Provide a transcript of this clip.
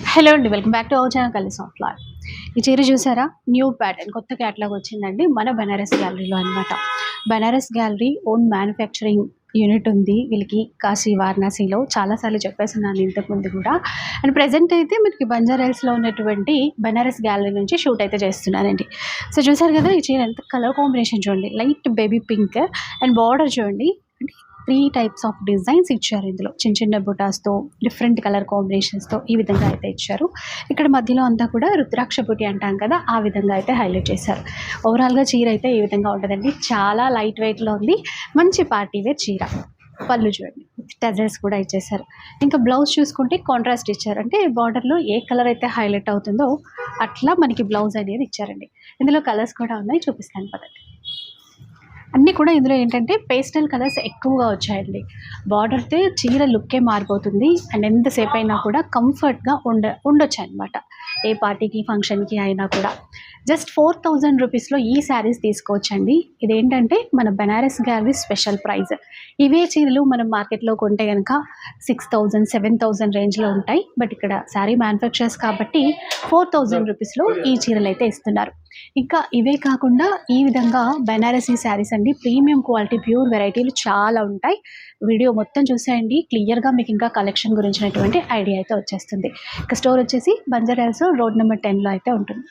Hello అండి. Welcome back to our channel కలిసి offline. ఈ చీర చూసారా? న్యూ ప్యాటర్న్ కొత్త క్యాటలాగ్ వచ్చిందండి మన బనారస్ గ్యాలరీలో అనమాట. Banaras gallery own manufacturing unit ఉంది వీళ్ళకి కాశీ, వారణాసిలో. చాలా సార్లు చెప్పేసున్నాను ఇంతకుముందు కూడా. అండ్ ప్రెజెంట్ అయితే మనకి బంజారా హిల్స్‌లో ఉన్నటువంటి బనారస్ గ్యాలరీ నుంచి షూట్ అయితే చేస్తున్నానండి. సో చూసారు కదా ఈ చీర ఎంత కలర్ కాంబినేషన్ చూడండి. Light baby pink and border చూడండి. అంటే 3 టైప్స్ ఆఫ్ డిజైన్స్ ఇచ్చారు ఇందులో. చిన్న చిన్న బుటాస్‌తో డిఫరెంట్ కలర్ కాంబినేషన్స్‌తో ఈ విధంగా అయితే ఇచ్చారు. ఇక్కడ మధ్యలో అంతా కూడా రుద్రాక్ష బుట్టి అంటాం కదా! ఆ విధంగా అయితే హైలైట్ చేశారు. ఓవరాల్‌గా చీర అయితే ఈ విధంగా ఉంటదండి. చాలా లైట్ వెయిట్‌లో ఉంది. మంచి పార్టీ వేర్ చీర. పళ్ళు చూడండి. టజల్స్ కూడా ఇచ్చేశారు. ఇంకా బ్లౌజ్ చూసుకుంటే కాంట్రాస్ట్ ఇచ్చారు. అంటే బార్డర్‌లో ఏ కలర్ అయితే హైలైట్ అవుతుందో అట్లా మనకి బ్లౌజ్ అనేది ఇచ్చారండి. ఇందులో కలర్స్ కూడా ఉన్నాయి చూపిస్తాను పదండి. అన్నీ కూడా ఇందులో ఏంటంటే పేస్టల్ కలర్స్ ఎక్కువగా వచ్చాయండి. బార్డర్‌తో చీర లుక్కే మారిపోతుంది. అండ్ ఎంతసేపు అయినా కూడా కంఫర్ట్‌గా ఉండొచ్చనమాట. ఏ పార్టీకి, ఫంక్షన్‌కి అయినా కూడా. జస్ట్ 4000 రూపీస్‌లో ఈ శారీస్ తీసుకోవచ్చండి. ఇదేంటంటే మన బనారస్ గ్యాలరీ స్పెషల్ ప్రైజ్. ఇవే చీరలు మనం మార్కెట్‌లో కొంటే గనక 6000, 7000 రేంజ్‌లో ఉంటాయి. బట్ ఇక్కడ శారీ మ్యానుఫ్యాక్చరర్స్ కాబట్టి 4000 రూపీస్‌లో ఈ చీరలైతే ఇస్తున్నారు. ఇంకా ఇవే కాకుండా ఈ విధంగా బెనారసీ శారీస్ అండి ప్రీమియం క్వాలిటీ ప్యూర్ వెరైటీలు చాలా ఉంటాయి. వీడియో మొత్తం చూసేయండి. క్లియర్‌గా మీకు ఇంకా కలెక్షన్ గురించినటువంటి ఐడియా అయితే వచ్చేస్తుంది. ఇక స్టోర్ వచ్చేసి బంజారా హిల్స్ రోడ్ నెంబర్ 10లో అయితే ఉంటుంది.